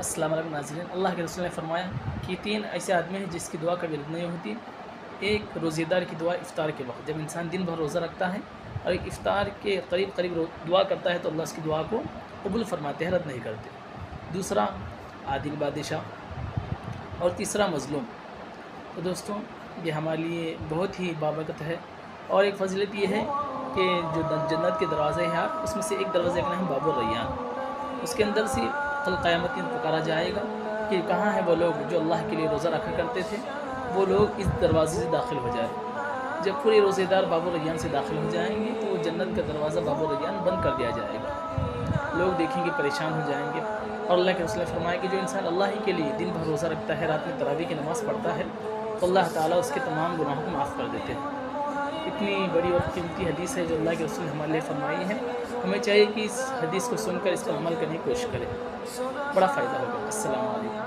अस्सलाम वालेकुम नाज़रीन, अल्लाह के रसूल ने फरमाया कि 3 ऐसे आदमी हैं जिसकी दुआ कभी रद्द नहीं होती। एक रोज़ेदार की दुआ इफ़्तार के वक्त, जब इंसान दिन भर रोज़ा रखता है और एक इफ़्तार के करीब करीब दुआ करता है तो अल्लाह उसकी दुआ को कबूल फरमाते हैं, रद्द नहीं करते। दूसरा आदिल बादशाह और तीसरा मज़लूम। तो दोस्तों ये हमारे लिए बहुत ही बाबरकत है। और एक फ़ज़ीलत ये है कि जो जन्नत के दरवाज़े हैं उसमें से एक दरवाज़े का नाम बाबुर रैयान। उसके अंदर से कल क़यामत में पुकारा जाएगा कि कहाँ हैं वो लोग जो अल्लाह के लिए रोज़ा रखा करते थे, वो लोग इस दरवाज़े से दाखिल हो जाए। जब पूरे रोज़ेदार बाबुर रैयान से दाखिल हो जाएंगे तो जन्नत का दरवाज़ा बाबुर रैयान बंद कर दिया जाएगा। लोग देखेंगे, परेशान हो जाएंगे। और अल्लाह के रसूल ने फरमाया कि जो इंसान अल्लाह ही के लिए दिन भर रोज़ा रखता है, रात में तरावी की नमाज़ पढ़ता है, तो अल्लाह ताला उसके तमाम गुनाहों को माफ़ कर देते हैं। इतनी बड़ी और कीमती हदीस है जो अल्लाह के रसूल ने हमारे लिए फरमाई है। हमें चाहिए कि इस हदीस को सुनकर इस पर अमल करने की कोशिश करें, बड़ा फ़ायदा होगा। अस्सलाम वालेकुम।